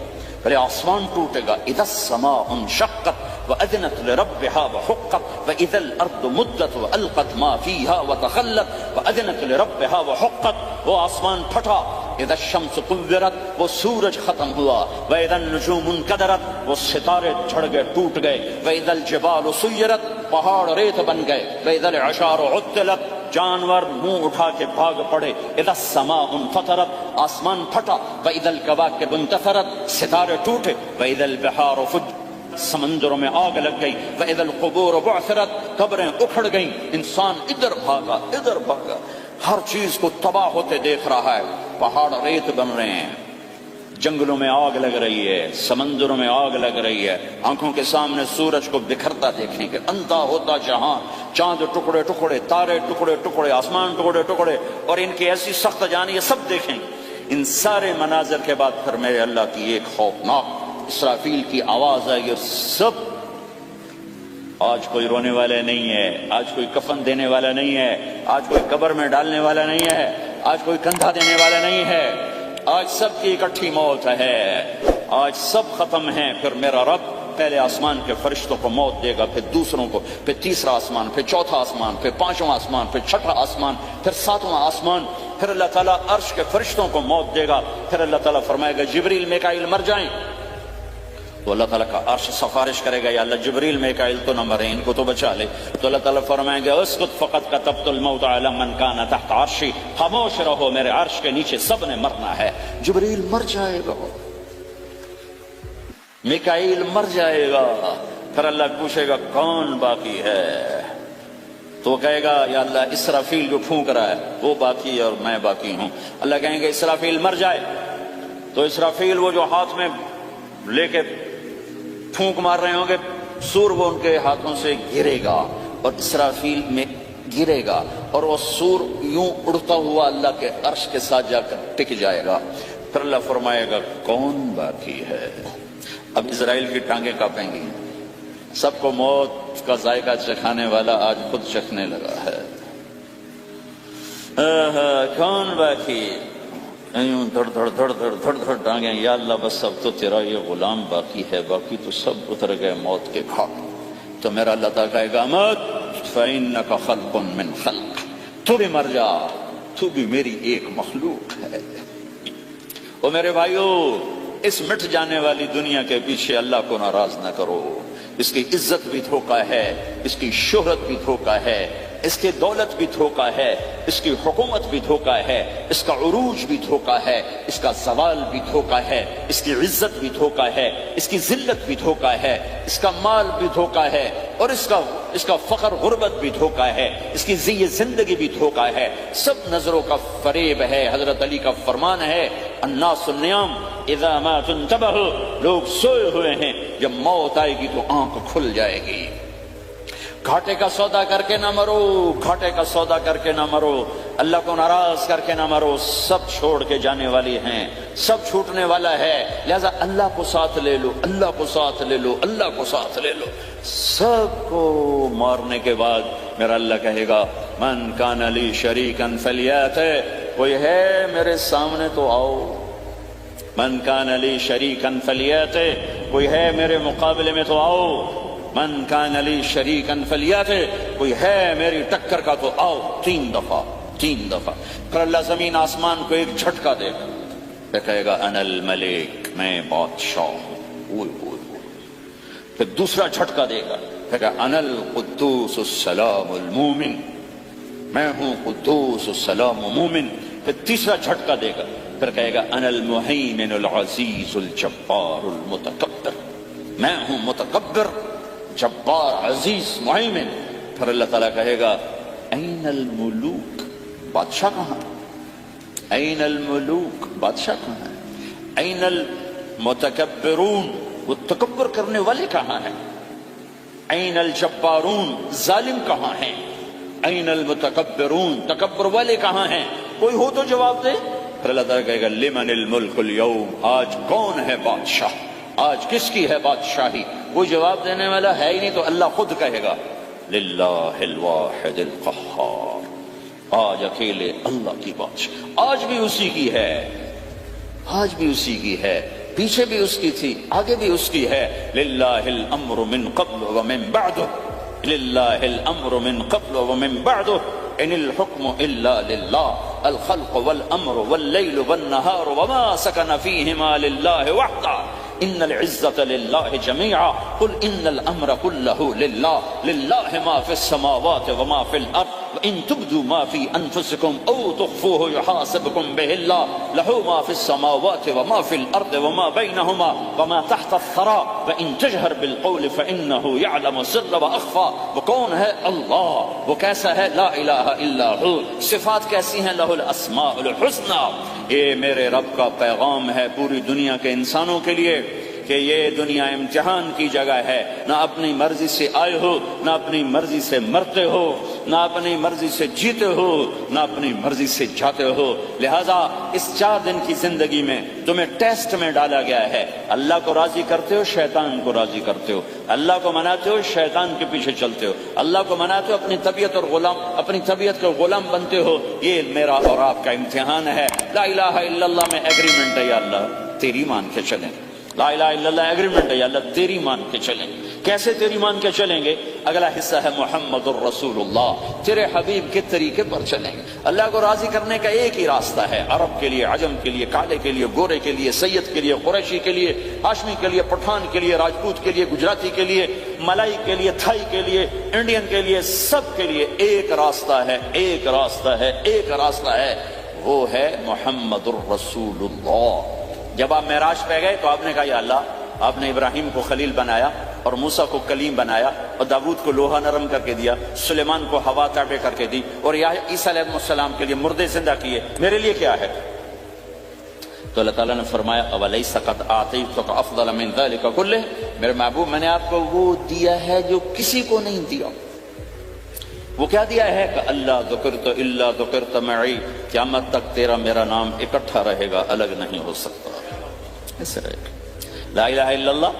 پہلے آسمان ٹوٹے گا، اذا السماء انشقت وأذنت لربها وحقت وإذا الأرض مدت وألقت ما فيها وتخلت وأذنت لربها وحقت، وہ آسمان پھٹا، اذا الشمس كورت، وہ سورج ختم ہوا، وإذا النجوم انكدرت، وہ ستارے جھڑ گئے ٹوٹ گئے، وإذا الجبال سيرت، پہاڑ ریت بن گئے، وإذا العشار عطلت، جانور منہ اٹھا کے بھاگ پڑے، اذا السماء انفطرت، آسمان پھٹا، وإذا الكواكب انتثرت، ستارے ٹوٹے، وإذا البحار فجرت، سمندروں میں آگ لگ گئی، وإذا القبور بعثرت، قبریں اکھڑ گئیں، انسان ادھر بھاگا ادھر بھاگا، ہر چیز کو تباہ ہوتے دیکھ رہا ہے، پہاڑ ریت بن رہے ہیں، جنگلوں میں آگ لگ رہی ہے، سمندروں میں آگ لگ رہی ہے، آنکھوں کے سامنے سورج کو بکھرتا دیکھیں کہ اندھا ہوتا جہاں، چاند ٹکڑے ٹکڑے، تارے ٹکڑے ٹکڑے، آسمان ٹکڑے ٹکڑے، اور ان کی ایسی سخت جانی، یہ سب دیکھیں گے۔ ان سارے مناظر کے بعد پھر میرے اللہ کی ایک خوفناک اسرافیل کی آواز آئے گی اور سب آج کوئی رونے والا نہیں ہے، آج کوئی کفن دینے والا نہیں ہے، آج کوئی قبر میں ڈالنے والا نہیں ہے، آج کوئی کندھا دینے والا نہیں ہے، آج سب کی اکٹھی موت ہے، آج سب ختم ہیں۔ پھر میرا رب پہلے آسمان کے فرشتوں کو موت دے گا، پھر دوسروں کو، پھر تیسرا آسمان، پھر چوتھا آسمان، پھر پانچواں آسمان، پھر چھٹا آسمان، پھر ساتواں آسمان، پھر اللہ تعالیٰ عرش کے فرشتوں کو موت دے گا۔ پھر اللہ تعالیٰ فرمائے گا جبریل میکائیل مر جائیں، تو اللہ تعالیٰ کا عرش سفارش کرے گا یا اللہ جبریل میکائیل تو نہ مرے، ان کو تو بچا لے۔ تو اللہ تعالیٰ فرمائیں گے اسکت فقط کتبت الموت علی من کان تحت عرشی، خاموش رہو، میرے عرش کے نیچے سب نے مرنا ہے۔ جبریل مر جائے گا، میکائیل مر جائے گا، پھر اللہ پوچھے گا کون باقی ہے؟ تو کہے گا یا اللہ اسرافیل جو پھونک رہا ہے وہ باقی ہے اور میں باقی ہوں۔ اللہ کہیں گے اسرافیل مر جائے، تو اسرافیل وہ جو ہاتھ میں لے کے پھونک مار رہے ہوں گے، سور وہ ان کے ہاتھوں سے گرے گا اور اسرافیل میں گرے گا، اور وہ سور یوں اڑتا ہوا اللہ کے عرش کے ساتھ جا کر ٹک جائے گا۔ پھر اللہ فرمائے گا کون باقی ہے؟ اب اسرائیل کی ٹانگیں کانپیں گی، سب کو موت کا ذائقہ چکھانے والا آج خود چکھنے لگا ہے۔ کون باقی؟ یوں دھڑ دھڑ دھڑ دھڑ دھڑ دھڑ ٹانگیں، یا اللہ بس اب تو تیرا یہ غلام باقی ہے، باقی تو سب اتر گئے موت کے گھاٹ۔ تو میرا اللہ تعالیٰ کہے گا مت فإنک خلق من خلق، تو بھی مر جا، تو بھی میری ایک مخلوق ہے۔ او میرے بھائیو، اس مٹ جانے والی دنیا کے پیچھے اللہ کو ناراض نہ کرو۔ اس کی عزت بھی دھوکہ ہے، اس کی شہرت بھی دھوکہ ہے، اس کی دولت بھی دھوکہ ہے، اس کی حکومت بھی دھوکہ ہے، اس کا عروج بھی دھوکہ ہے، اس کا زوال بھی دھوکہ ہے، اس کی عزت بھی دھوکہ ہے، اس کی ذلت بھی دھوکہ ہے، اس کا مال بھی دھوکہ ہے، اور اس کا فقر غربت بھی دھوکہ ہے، اس کی ذی زندگی بھی دھوکہ ہے، سب نظروں کا فریب ہے۔ حضرت علی کا فرمان ہے الناس النیام اذا ما تنتبہ، لوگ سوئے ہوئے ہیں، جب موت آئے گی تو آنکھ کھل جائے گی۔ گھاٹے کا سودا کر کے نہ مرو، گھاٹے کا سودا کر کے نہ مرو، اللہ کو ناراض کر کے نہ مرو، سب چھوڑ کے جانے والی ہیں، سب چھوٹنے والا ہے، لہذا اللہ کو ساتھ لے لو، اللہ کو ساتھ لے لو، اللہ کو ساتھ لے لو۔ سب کو مارنے کے بعد میرا اللہ کہے گا من کان لی شریکا فلیات، کوئی ہے میرے سامنے تو آؤ، من کان لی شریکا فلیات، کوئی ہے میرے مقابلے میں تو آؤ، من کان لی شریکا فلیات، کوئی ہے میری ٹکر کا تو آؤ۔ تین دفعہ پھر اللہ زمین آسمان کو ایک جھٹکا دے گا، پھر کہے گا انا الملک، میں بادشاہ ہوں۔ پھر دوسرا جھٹکا دے گا، پھر کہے گا انا القدوس السلام المومن، میں ہوں قدوس السلام مومن۔ پھر تیسرا جھٹکا دے گا، پھر کہے گا انا المہیمن العزیز الجبار المتکبر، میں ہوں متکبر، جبار، عزیز، مہیمن۔ پھر اللہ تعالیٰ کہے گا این الملوک، بادشاہ کہاں؟ این الملوک، بادشاہ کہاں ہے؟ این المتکبرون، وہ تکبر کرنے والے کہاں ہیں؟ این الجبارون، ظالم کہاں ہیں؟ این المتکبرون، تکبر والے کہاں ہیں؟ کوئی ہو تو جواب دے۔ پھر اللہ تعالیٰ کہے گا لمن الملک اليوم، آج کون ہے بادشاہ، آج کس کی ہے بادشاہی؟ کوئی جواب دینے والا ہے ہی نہیں، تو اللہ خود کہے گا للہ الواحد القہار، آج اکیلے اللہ کی بادشاہ، آج بھی اسی کی ہے، آج بھی اسی کی ہے، پیچھے بھی اس کی تھی، آگے بھی اس کی ہے۔ للہ الامر من قبل ومن بعد، للہ الامر من قبل ومن بعد، ان الحکم الا للہ، الخلق والامر واللیل والنہار وما سکن فیہما للہ وحدہ، ان العزة للہ جميعا، قل ان الامر كله للہ، للہ ما فی السماوات وما فی الارض، وان تبدوا ما فی انفسکم او تخفوه يحاسبكم به اللہ، له ما فی السماوات وما فی الارض وما بینہما وما تحت الثرى، وان تجہر بالقول فانه يعلم السر واخفى۔ وہ کون ہے؟ اللہ۔ وہ کیسا ہے؟ لا الہ الا ہو۔ صفات کیسی ہیں؟ لہ الاسماء الحسنى۔ یہ میرے رب کا پیغام ہے پوری دنیا کے انسانوں کے لیے کہ یہ دنیا امتحان کی جگہ ہے، نہ اپنی مرضی سے آئے ہو، نہ اپنی مرضی سے مرتے ہو، نہ اپنی مرضی سے جیتے ہو، نہ اپنی مرضی سے جاتے ہو۔ لہذا اس 4 دن کی زندگی میں تمہیں ٹیسٹ میں ڈالا گیا ہے۔ اللہ کو راضی کرتے ہو، شیطان کو راضی کرتے ہو، اللہ کو مناتے ہو، شیطان کے پیچھے چلتے ہو، اللہ کو مناتے ہو، اپنی طبیعت کے غلام بنتے ہو۔ یہ میرا اور آپ کا امتحان ہے۔ لا الہ الا اللہ میں ایگریمنٹ ہے، یا اللہ تیری مان کے چلیں۔ لا الہ الا اللہ ایگریمنٹ ہے، یا اللہ تیری مان کے چلیں۔ کیسے تیری مان کے چلیں گے؟ اگلا حصہ ہے محمد الرسول اللہ، تیرے حبیب کے طریقے پر چلیں گے۔ اللہ کو راضی کرنے کا ایک ہی راستہ ہے، عرب کے لیے، عجم کے لیے، کالے کے لیے، گورے کے لیے، سید کے لیے، قریشی کے لیے، ہاشمی کے لیے، پٹھان کے لیے، راجپوت کے لیے، گجراتی کے لیے، ملائی کے لیے، تھائی کے لیے، انڈین کے لیے، سب کے لیے ایک راستہ ہے، ایک راستہ ہے، ایک راستہ ہے، وہ ہے محمد الرسول اللہ۔ جب آپ معراج پہ گئے تو آپ نے کہا یا اللہ، آپ نے ابراہیم کو خلیل بنایا اور موسیٰ کو کلیم بنایا اور داؤد کو لوہا نرم کر کے دیا، سلیمان کو ہوا تابع کر کے دی، اور عیسیٰ علیہ السلام کے لیے مردے زندہ کیے، میرے لیے کیا ہے؟ تو اللہ تعالیٰ نے فرمایا اولیس قد اعطیتک افضل من ذلک کلہ، میرے محبوب میں نے آپ کو وہ دیا ہے جو کسی کو نہیں دیا۔ وہ کیا دیا ہے کہ اللہ ذکرت الا ذکرت معی، قیامت تک تیرا میرا نام اکٹھا رہے گا، الگ نہیں ہو سکتا۔ اس طرح لا الہ الا اللہ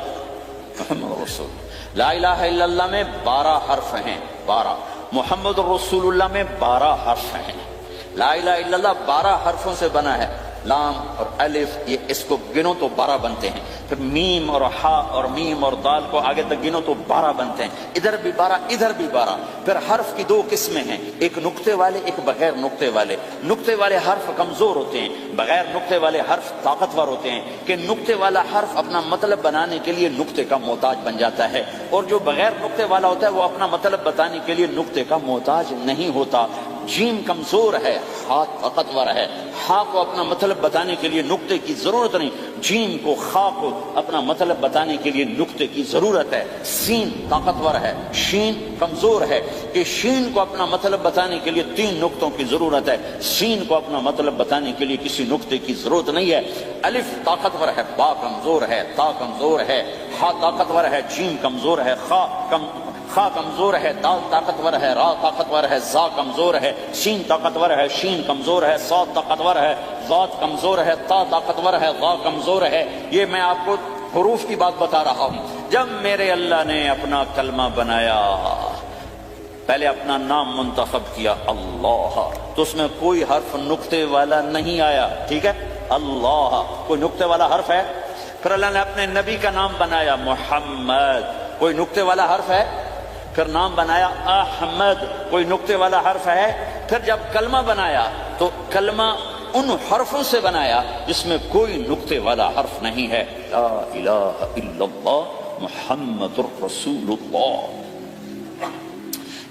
محمد رسول، لا الہ الا اللہ میں 12 حرف ہیں، 12، محمد رسول اللہ میں 12 حرف ہیں۔ لا الہ الا اللہ 12 حرفوں سے بنا ہے، لام اور الف، یہ اس کو گنو تو 12 بنتے ہیں، پھر میم اور ہا اور میم اور دال کو آگے تک گنو تو 12 بنتے ہیں، ادھر بھی 12 ادھر بھی 12۔ پھر حرف کی 2 قسمیں ہیں، ایک نقطے والے، ایک بغیر نقطے والے۔ نقطے والے حرف کمزور ہوتے ہیں، بغیر نقطے والے حرف طاقتور ہوتے ہیں، کہ نقطے والا حرف اپنا مطلب بنانے کے لیے نقطے کا محتاج بن جاتا ہے، اور جو بغیر نقطے والا ہوتا ہے وہ اپنا مطلب بتانے کے لیے نقطے کا محتاج نہیں ہوتا۔ جیم کمزور ہے، ہا طاقتور ہے، ہا کو اپنا مطلب بتانے کے لیے نقطے کی ضرورت نہیں، جیم کو، خا کو اپنا مطلب بتانے کے لیے نقطے کی ضرورت ہے۔ سین طاقتور ہے، شین کمزور ہے، کہ شین کو اپنا مطلب بتانے کے لیے 3 نقطوں کی ضرورت ہے، سین کو اپنا مطلب بتانے کے لیے کسی نقطے کی ضرورت نہیں ہے۔ الف طاقتور ہے، با کمزور ہے، تا کمزور ہے، ہا طاقتور ہے، جیم کمزور ہے، خا کمزور ہے، دال طاقتور ہے، را طاقتور ہے، زا کمزور ہے، سین طاقتور ہے، شین کمزور ہے، صاد طاقتور ہے، ذات کمزور ہے، تا طاقتور ہے، ضا کمزور ہے۔ یہ میں آپ کو حروف کی بات بتا رہا ہوں۔ جب میرے اللہ نے اپنا کلمہ بنایا، پہلے اپنا نام منتخب کیا اللہ، تو اس میں کوئی حرف نقطے والا نہیں آیا، ٹھیک ہے؟ اللہ کوئی نقطے والا حرف ہے؟ پھر اللہ نے اپنے نبی کا نام بنایا محمد، کوئی نقطے والا حرف ہے؟ پھر نام بنایا احمد، کوئی نقطے والا حرف ہے؟ پھر جب کلمہ بنایا تو کلمہ ان حرفوں سے بنایا جس میں کوئی نقطے والا حرف نہیں ہے۔ لا الہ الا اللہ محمد الرسول اللہ۔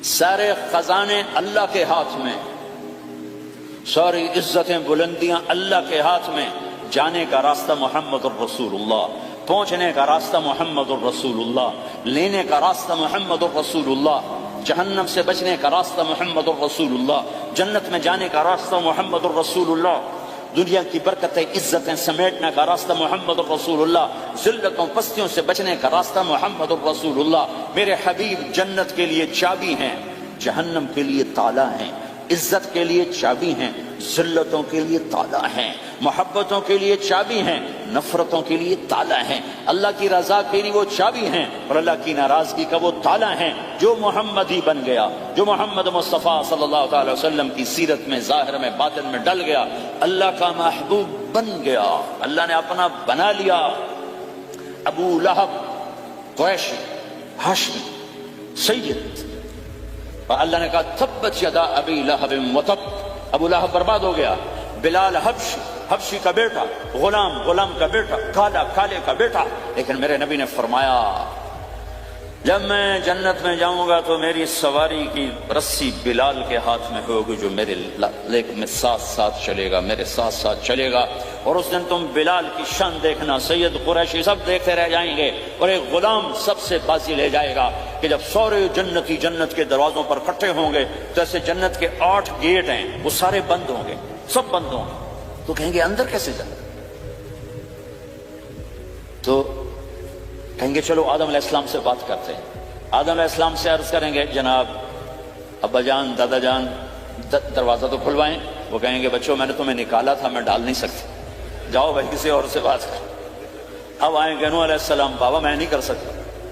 سارے خزانے اللہ کے ہاتھ میں، ساری عزتیں بلندیاں اللہ کے ہاتھ میں، جانے کا راستہ محمد الرسول اللہ، پہنچنے کا راستہ محمد الرسول اللہ، لینے کا راستہ محمد الرسول اللہ، جہنم سے بچنے کا راستہ محمد الرسول اللہ، جنت میں جانے کا راستہ محمد الرسول اللہ، دنیا کی برکتیں عزتیں سمیٹنے کا راستہ محمد الرسول اللہ، ذلتوں پستیوں سے بچنے کا راستہ محمد الرسول اللہ۔ میرے حبیب جنت کے لیے چابی ہیں، جہنم کے لیے تالا ہیں، عزت کے لیے چابی ہیں، ذلتوں کے لیے تالا ہیں، محبتوں کے لیے چابی ہیں، نفرتوں کے لیے تالا ہیں، اللہ کی رضا کے لیے وہ چابی ہیں، اور اللہ کی ناراضگی کا وہ تالا ہیں۔ جو محمدی بن گیا، جو محمد مصطفیٰ صلی اللہ تعالی وسلم کی سیرت میں، ظاہر میں، باطن میں ڈل گیا، اللہ کا محبوب بن گیا، اللہ نے اپنا بنا لیا۔ ابو لہب قریشی، ہاشمی، سید، اور اللہ نے کہا تبت یدا ابی لہب وتب، ابو لہب برباد ہو گیا۔ بلال حبشی کا بیٹا، غلام کا بیٹا، کالے کا بیٹا، لیکن میرے نبی نے فرمایا جب میں جنت میں جاؤں گا تو میری سواری کی رسی بلال کے ہاتھ میں ہوگی، جو میرے میں ساتھ چلے گا، میرے ساتھ چلے گا، اور اس دن تم بلال کی شان دیکھنا، سید قریشی سب دیکھتے رہ جائیں گے، اور ایک غلام سب سے بازی لے جائے گا کہ جب سارے جنتی جنت کے دروازوں پر اکٹھے ہوں گے تو ایسے جنت کے 8 گیٹ ہیں، وہ سارے بند ہوں گے، سب بند ہوں گے، تو کہیں گے اندر کیسے جانا؟ تو کہیں گے چلو آدم علیہ السلام سے بات کرتے ہیں. آدم علیہ السلام سے عرض کریں گے جناب ابا جان دادا جان دروازہ تو کھلوائیں. وہ کہیں گے بچوں میں نے تمہیں نکالا تھا، میں ڈال نہیں سکتی، جاؤ بھائی کسی اور سے بات کر. اب آئیں گے نوح علیہ السلام، بابا میں نہیں کر سکتا.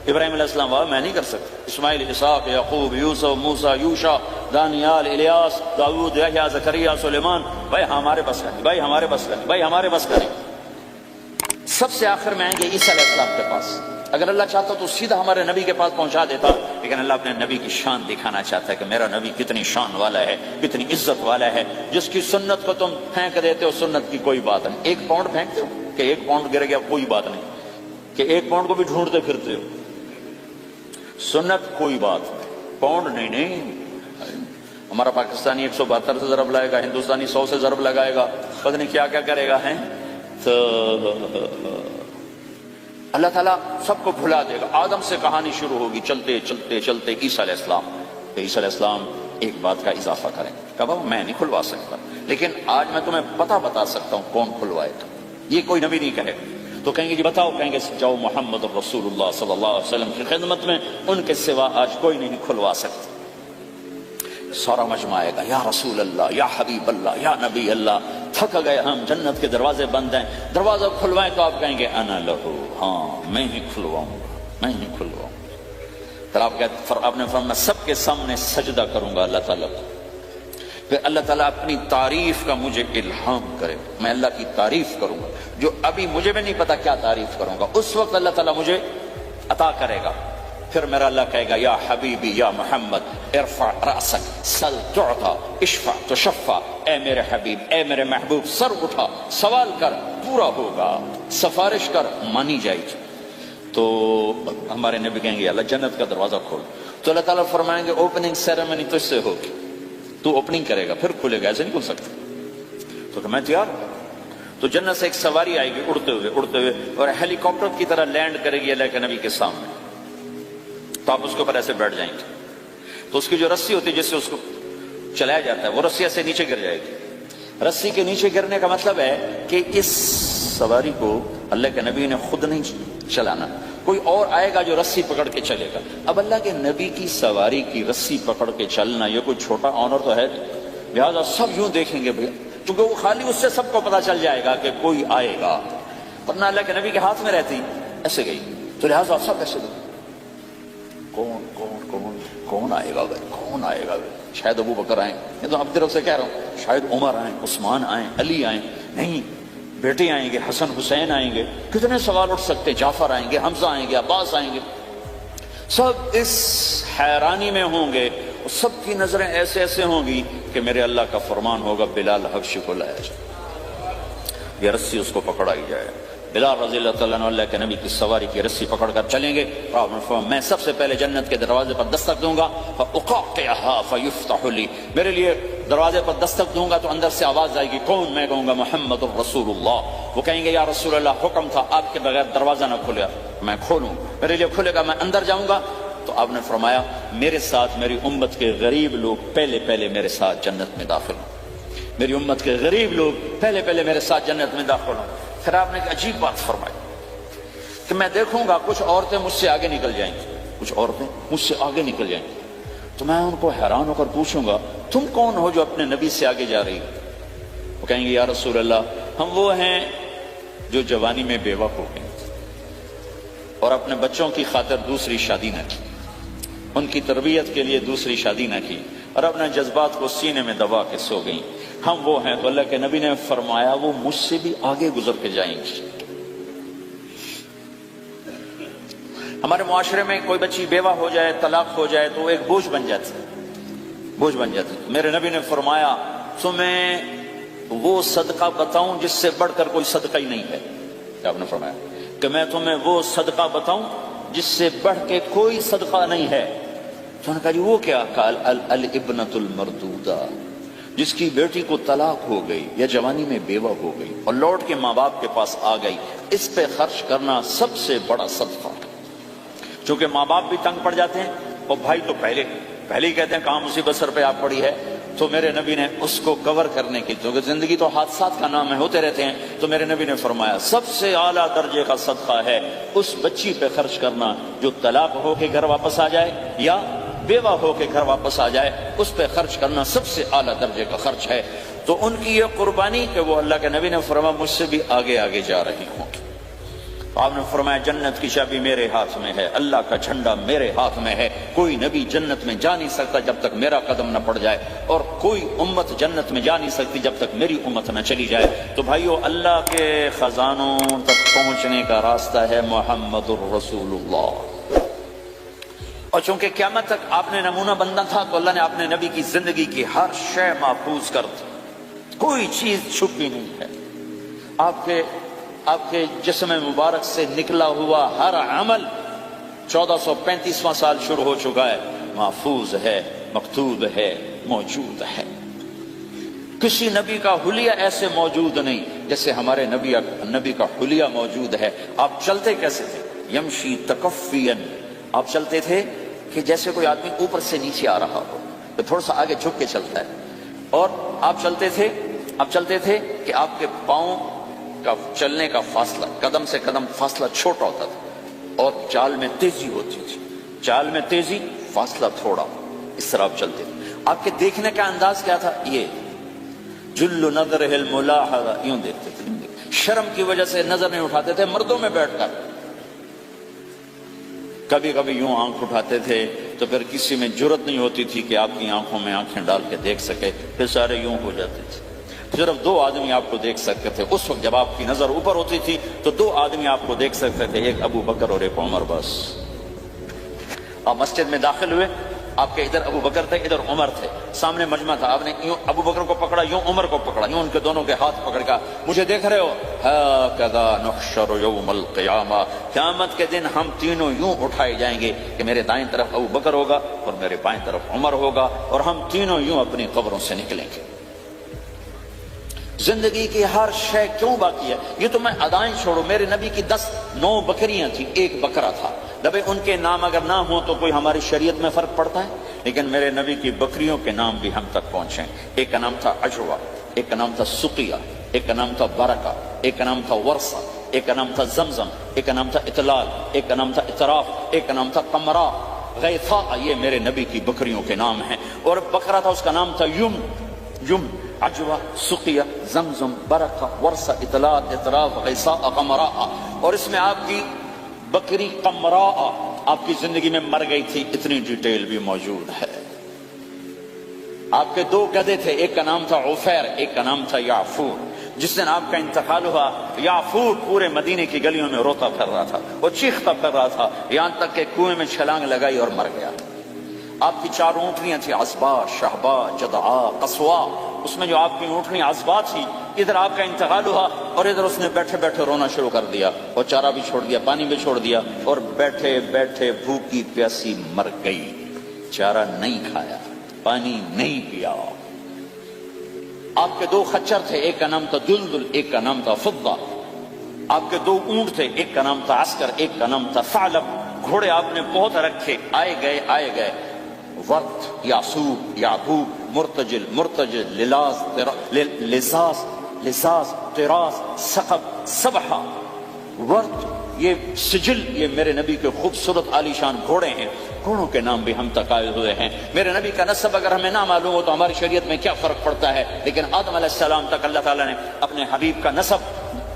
ابراہیم علیہ السلام، بابا میں نہیں کر سکتا. اسماعیل، اسحاق، یعقوب، یوسف، موسیٰ، یوشع، دانیال، الیاس، داؤد، یحییٰ، زکریا، سلیمان، بھائی ہمارے بس کا نہیں، بھائی ہمارے بس کا نہیں، بھائی ہمارے بس کا نہیں. سب سے آخر میں آئیں گے عیسیٰ علیہ السلام کے پاس. اگر اللہ چاہتا تو سیدھا ہمارے نبی کے پاس پہنچا دیتا، لیکن اللہ اپنے نبی کی شان دکھانا چاہتا ہے کہ میرا نبی کتنی شان والا ہے، کتنی عزت والا ہے. جس کی سنت کو تم پھینک دیتے ہو، سنت کی کوئی بات نہیں. 1 پاؤنڈ پھینکتے ہو کہ 1 پاؤنڈ گر گیا، کوئی بات نہیں، کہ 1 پاؤنڈ کو بھی ڈھونڈتے پھرتے ہو. سنت کوئی بات نہیں، پاؤنڈ نہیں. ہمارا پاکستانی 172 سے ضرب لائے گا، ہندوستانی 100 سے ضرب لگائے گا، پتہ نہیں کیا کیا کرے گا. تو اللہ تعالیٰ سب کو بھلا دے گا. آدم سے کہانی شروع ہوگی، چلتے چلتے چلتے عیسیٰ علیہ السلام. تو عیسیٰ علیہ السلام ایک بات کا اضافہ کریں، کہ بابا میں نہیں کھلوا سکتا، لیکن آج میں تمہیں پتہ بتا سکتا ہوں کون کھلوائے گا. یہ کوئی نبی نہیں کہے. تو کہیں گے جی بتاؤ، کہیں گے جاؤ محمد رسول اللہ صلی اللہ علیہ وسلم کی خدمت میں، ان کے سوا آج کوئی نہیں کھلوا سکتا. سارا مجمع آئے گا، یا رسول اللہ، یا حبیب اللہ، یا نبی اللہ، تھک گئے ہم، جنت کے دروازے بند ہیں، دروازہ کھلوائیں. تو آپ کہیں گے انا لہو، ہاں میں ہی کھلواؤں گا، میں ہی کھلواؤں گا. پھر آپ نے فرمایا میں سب کے سامنے سجدہ کروں گا اللہ تعالیٰ کو. پھر اللہ تعالیٰ اپنی تعریف کا مجھے الہام کرے، میں اللہ کی تعریف کروں گا جو ابھی مجھے بھی نہیں پتا کیا تعریف کروں گا، اس وقت اللہ تعالیٰ مجھے عطا کرے گا. پھر میرا اللہ کہے گا یا حبیبی یا محمد ارفع رأسک سل تعطا اشفع تشفع. اے میرے حبیب، اے میرے محبوب، سر اٹھا، سوال کر، پورا ہوگا، سفارش کر، مانی جائے گی. تو ہمارے نبی کہیں گے اللہ جنت کا دروازہ کھول. تو اللہ تعالیٰ فرمائیں گے اوپننگ سیریمنی تجھ سے ہوگی، تو اوپننگ کرے گا، پھر کھلے گا، ایسے نہیں کھل سکتا. تو کہ میں تیار ہوں. تو جنت سے ایک سواری آئے گی اڑتے ہوئے اور ہیلی کاپٹر کی طرح لینڈ کرے گی اللہ کے نبی کے سامنے. تو آپ اس کے اوپر ایسے بیٹھ جائیں گے. تو اس کی جو رسی ہوتی ہے جس سے اس کو چلایا جاتا ہے، وہ رسی ایسے نیچے گر جائے گی. رسی کے نیچے گرنے کا مطلب ہے کہ اس سواری کو اللہ کے نبی نے خود نہیں چلانا، کوئی اور آئے گا جو رسی پکڑ کے چلے گا. اب اللہ کے نبی کی سواری کی رسی پکڑ کے چلنا یہ کوئی چھوٹا آنر تو ہے نہیں. لہٰذا سب یوں دیکھیں گے بھائی، کیونکہ وہ خالی اس سے سب کو پتا چل جائے گا کہ کوئی آئے گا، ورنہ اللہ کے نبی کے ہاتھ میں رہتی ایسے گئی. تو لہٰذا سب ایسے دیکھیں کون کون کون کون آئے گا بھائی، کون آئے گا بھائی. شاید ابو بکر آئیں، یہ تو اب طرف سے کہہ رہا ہوں، شاید عمر آئیں، عثمان آئیں، علی آئیں، نہیں بیٹے آئیں گے، حسن حسین آئیں گے. کتنے سوال اٹھ سکتے، جعفر آئیں گے، حمزہ آئیں گے، عباس آئیں گے. سب اس حیرانی میں ہوں گے، سب کی نظریں ایسے ایسے ہوں گی کہ میرے اللہ کا فرمان ہوگا بلال حبشی کو لایا جائے، یہ رسی اس کو پکڑائی جائے. بلال رضی اللہ تعالیٰ عنہ اللہ کے نبی کی سواری کی رسی پکڑ کر چلیں گے. میں سب سے پہلے جنت کے دروازے پر دستک دوں گا، فَأُقَاقِعَهَا فَيُفْتَحُ لِي، میرے لیے دروازے پر دستک دوں گا تو اندر سے آواز آئے گی. کون؟ میں کہوں گا محمد الرسول اللہ. وہ کہیں گے یا رسول اللہ حکم تھا آپ کے بغیر دروازہ نہ کھلے. میں کھولوں، میرے لیے کھلے گا، میں اندر جاؤں گا. تو آپ نے فرمایا میرے ساتھ میری امت کے غریب لوگ پہلے میرے ساتھ جنت میں داخل ہوں، میری امت کے غریب لوگ پہلے میرے ساتھ جنت میں داخل ہوں. پھر آپ نے ایک عجیب بات فرمائی کہ میں دیکھوں گا کچھ عورتیں مجھ سے آگے نکل جائیں گی، کچھ عورتیں مجھ سے آگے نکل جائیں گی. تو میں ان کو حیران ہو کر پوچھوں گا تم کون ہو جو اپنے نبی سے آگے جا رہی ہو؟ وہ کہیں گے یا رسول اللہ ہم وہ ہیں جو جوانی میں بیوہ ہو گئے اور اپنے بچوں کی خاطر دوسری شادی نہ کی، ان کی تربیت کے لیے دوسری شادی نہ کی، اور اپنے جذبات کو سینے میں دبا کے سو گئیں. ہم وہ ہیں. تو اللہ کے نبی نے فرمایا وہ مجھ سے بھی آگے گزر کے جائیں گی. ہمارے معاشرے میں کوئی بچی بیوہ ہو جائے، طلاق ہو جائے تو وہ ایک بوجھ بن جاتی. میرے نبی نے فرمایا تمہیں وہ صدقہ بتاؤں جس سے بڑھ کر کوئی صدقہ ہی نہیں ہے. آپ نے فرمایا کہ میں تمہیں وہ صدقہ بتاؤں جس سے بڑھ کے کوئی صدقہ نہیں ہے. تو نے کہا جی وہ کیا؟ قال الابنۃ المردودہ، جس کی بیٹی کو طلاق ہو گئی یا جوانی میں بیوہ ہو گئی اور لوٹ کے ماں باپ کے پاس آ گئی، اس پہ خرچ کرنا سب سے بڑا صدقہ. چونکہ ماں باپ بھی تنگ پڑ جاتے ہیں اور بھائی تو پہلے ہی کہتے ہیں کہاں مصیبت سر پہ آپ پڑی ہے. تو میرے نبی نے اس کو کور کرنے کی، کیونکہ زندگی تو حادثات کا نام ہے، ہوتے رہتے ہیں، تو میرے نبی نے فرمایا سب سے اعلیٰ درجے کا صدقہ ہے اس بچی پہ خرچ کرنا جو طلاق ہو کے گھر واپس آ جائے یا بیوہ ہو کے گھر واپس آ جائے، اس پہ خرچ کرنا سب سے اعلیٰ درجے کا خرچ ہے۔ تو ان کی یہ قربانی کہ وہ اللہ کے نبی نے فرمایا مجھ سے بھی آگے آگے جا رہی ہوں۔ آپ نے فرمایا جنت کی چابی میرے ہاتھ میں ہے، اللہ کا جھنڈا میرے ہاتھ میں ہے، کوئی نبی جنت میں جا نہیں سکتا جب تک میرا قدم نہ پڑ جائے، اور کوئی امت جنت میں جا نہیں سکتی جب تک میری امت نہ چلی جائے۔ تو بھائیو، اللہ کے خزانوں تک پہنچنے کا راستہ ہے محمد الرسول اللہ، اور چونکہ قیامت تک آپ نے نمونہ بننا تھا تو اللہ نے اپنے نبی کی زندگی کی ہر شے محفوظ کر دی، کوئی چیز چھپی نہیں ہے۔ آپ کے جسم مبارک سے نکلا ہوا ہر عمل 1435واں سال شروع ہو چکا ہے، محفوظ ہے، مکتوب ہے، موجود ہے۔ کسی نبی کا حلیہ ایسے موجود نہیں جیسے ہمارے نبی کا حلیہ موجود ہے۔ آپ چلتے کیسے تھے؟ یمشی تکفین، آپ چلتے تھے کہ جیسے کوئی آدمی اوپر سے نیچے آ رہا ہو تو تھوڑا سا آگے جھک کے چلتا ہے، اور آپ چلتے تھے کہ آپ کے پاؤں کا چلنے کا فاصلہ، قدم سے قدم فاصلہ چھوٹا ہوتا تھا، اور چال میں تیزی ہوتی تھی، چال میں تیزی، فاصلہ تھوڑا، اس طرح آپ چلتے تھے۔ آپ کے دیکھنے کا انداز کیا تھا؟ یہ جل نظرہ الملاحظہ، یوں دیکھتے تھے، شرم کی وجہ سے نظر نہیں اٹھاتے تھے مردوں میں بیٹھ کر، کبھی کبھی یوں آنکھ اٹھاتے تھے تو پھر کسی میں جرت نہیں ہوتی تھی کہ آپ کی آنکھوں میں آنکھیں ڈال کے دیکھ سکے، پھر سارے یوں ہو جاتے تھے۔ صرف 2 آدمی آپ کو دیکھ سکتے تھے اس وقت، جب آپ کی نظر اوپر ہوتی تھی تو 2 آدمی آپ کو دیکھ سکتے تھے، ایک ابو بکر اور ایک عمر، بس۔ آپ مسجد میں داخل ہوئے، آپ کے ادھر ابو بکر تھے، ادھر عمر تھے، سامنے مجمع تھا، آپ نے یوں ابو بکر کو پکڑا، یوں عمر کو پکڑا، یوں ان کے دونوں کے ہاتھ پکڑ کر مجھے دیکھ رہے ہو؟ ہَكَذَا نُحْشَرُ يَوْمَ الْقِيَامَةِ، قیامت کے دن ہم تینوں یوں اٹھائے جائیں گے کہ میرے دائیں طرف ابو بکر ہوگا اور میرے بائیں طرف عمر ہوگا، اور ہم تینوں یوں اپنی قبروں سے نکلیں گے۔ زندگی کی ہر شے کیوں باقی ہے؟ یہ تو میں ادائیں چھوڑو، میرے نبی کی 9 بکریاں تھیں، 1 بکرا تھا، دبے ان کے نام اگر نہ ہوں تو کوئی ہماری شریعت میں فرق پڑتا ہے؟ لیکن میرے نبی کی بکریوں کے نام بھی ہم تک پہنچے۔ ایک کا نام تھا عجوہ، ایک کا نام تھا سقیہ، ایک کا نام تھا برکہ، ایک کا نام تھا ورثہ، ایک کا نام تھا زمزم، ایک کا نام تھا اطلال، ایک کا نام تھا اطراف، ایک کا نام تھا قمرا، غیثا۔ یہ میرے نبی کی بکریوں کے نام ہیں۔ اور بکرا تھا، اس کا نام تھا یم، عجوہ، سقیہ، زمزم، برکہ، ورثہ، اطلاع، اطراف، غیثاء، قمراء۔ اور اس میں آپ کی بکری قمراء آپ کی زندگی میں مر گئی تھی، اتنی ڈیٹیل بھی موجود ہے۔ آپ کے 2 گدھے تھے، ایک کا نام تھا عفیر، ایک کا نام تھا یعفور۔ جس دن آپ کا انتقال ہوا، یعفور پورے مدینے کی گلیوں میں روتا پھر رہا تھا، وہ چیختا پھر رہا تھا، یہاں تک کہ کنویں میں چھلانگ لگائی اور مر گیا۔ آپ کی 4 اونٹنیاں تھیں، عصبہ، شہبہ، جدعا، قصوا۔ اس میں جو آپ کی اونٹنی عصبہ تھی، ادھر آپ کا انتقال ہوا اور ادھر اس نے بیٹھے بیٹھے رونا شروع کر دیا، اور چارہ بھی چھوڑ دیا، پانی بھی چھوڑ دیا، اور بیٹھے بیٹھے بھوکی پیاسی مر گئی۔ چارہ نہیں کھایا، پانی نہیں پیا۔ آپ کے 2 خچر تھے، ایک کا نام تھا دلدل، ایک کا نام تھا فضہ۔ آپ کے 2 اونٹ تھے، ایک کا نام تھا عسکر، ایک کا نام تھا ثعلب۔ گھوڑے آپ نے بہت رکھے، آئے گئے، ورد، یعصوب، یعقوب، مرتجل، لزاز، طراز، سقب، سبحہ، ورد، یہ سجل، یہ میرے نبی کے خوبصورت عالیشان گھوڑے ہیں۔ گھوڑوں کے نام بھی ہم تک آئے ہوئے ہیں۔ میرے نبی کا نسب اگر ہمیں نہ معلوم ہو تو ہماری شریعت میں کیا فرق پڑتا ہے؟ لیکن آدم علیہ السلام تک اللہ تعالیٰ نے اپنے حبیب کا نسب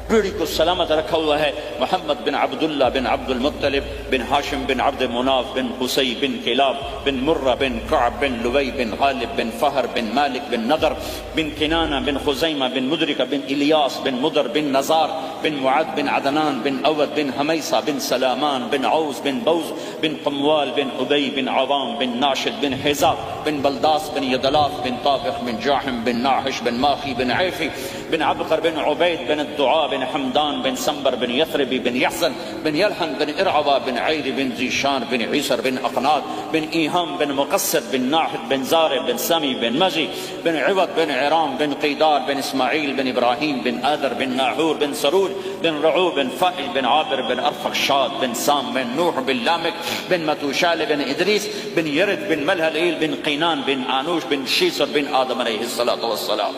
پیڑھی کو سلامت رکھا ہوا ہے۔ محمد بن عبداللہ بن عبد المطلب بن ہاشم بن عبد مناف بن قصی بن کلاب بن مرہ بن کعب بن لوی بن غالب بن فہر بن مالک بن نضر بن کنانہ بن خزیمہ بن مدرکہ بن الیاس بن مدر بن نزار بن معد بن عدنان بن اود بن حمیسہ بن سلامان بن عوز بن بوز بن قموال بن ابی بن عوام بن ناشد بن حزاب بن بلداس بن یدلاف بن طافق بن جاحم بن ناحش بن ماخی بن عیفی بن عبقر بن عبید بن الدعاء بن حمدان بن سنبر بن یثربی بن یحزن بن یلحن بن ارعوا بن عید بن ذیشان بن عیسر بن اقناد بن ایہام بن مقصد بن ناحد بن زار بن سمی بن مزی بن عوض بن عرام بن قیدار بن اسماعیل بن ابراہیم بن آدر بن ناحور بن سروج مخزوم بن رعو بن فائل بن عابر بن ارفخشاد بن سام بن نوح بن لامك بن متوشال بن ادریس بن یرد بن ملهلئیل بن قینان بن آنوش بن شیسر بن آدم علیہ الصلوۃ والسلام.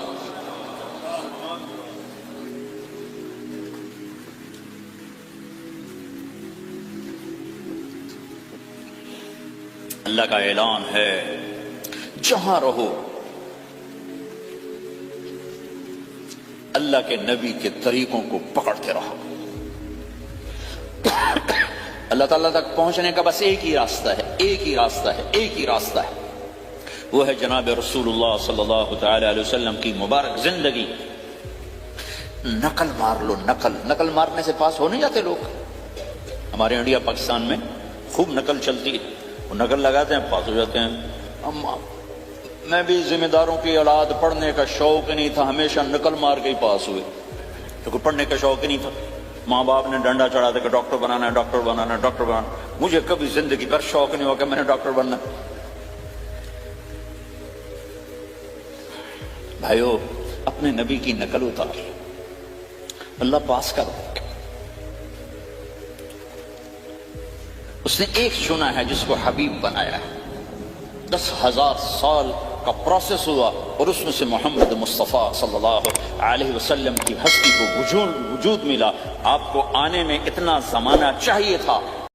اللہ کا اعلان ہے جہاں رہو اللہ کے نبی کے طریقوں کو پکڑتے رہو. اللہ تعالیٰ تک پہنچنے کا بس ایک ہی راستہ ہے، ایک ہی راستہ ہے، ایک ہی راستہ ہے، وہ ہے جناب رسول اللہ صلی اللہ تعالی علیہ وسلم کی مبارک زندگی. نقل مار لو، نقل مارنے سے پاس ہو نہیں جاتے لوگ. ہمارے انڈیا پاکستان میں خوب نقل چلتی ہے، وہ نقل لگاتے ہیں پاس ہو جاتے ہیں. میں بھی ذمہ داروں کی اولاد، پڑھنے کا شوق نہیں تھا، ہمیشہ نقل مار کے ہی پاس ہوئے کیونکہ پڑھنے کا شوق ہی نہیں تھا. ماں باپ نے ڈنڈا چڑھا دیا کہ ڈاکٹر بنانا ہے، ڈاکٹر بنانا ہے، ڈاکٹر بنانا. مجھے کبھی زندگی پر شوق نہیں ہوا کہ میں نے ڈاکٹر بننا. بھائیو اپنے نبی کی نقل اتار، اللہ پاس کر دے. اس نے ایک چنا ہے جس کو حبیب بنایا ہے. 10,000 سال کا پروسیس ہوا اور اس میں سے محمد مصطفیٰ صلی اللہ علیہ وسلم کی ہستی کو وجود ملا. آپ کو آنے میں اتنا زمانہ چاہیے تھا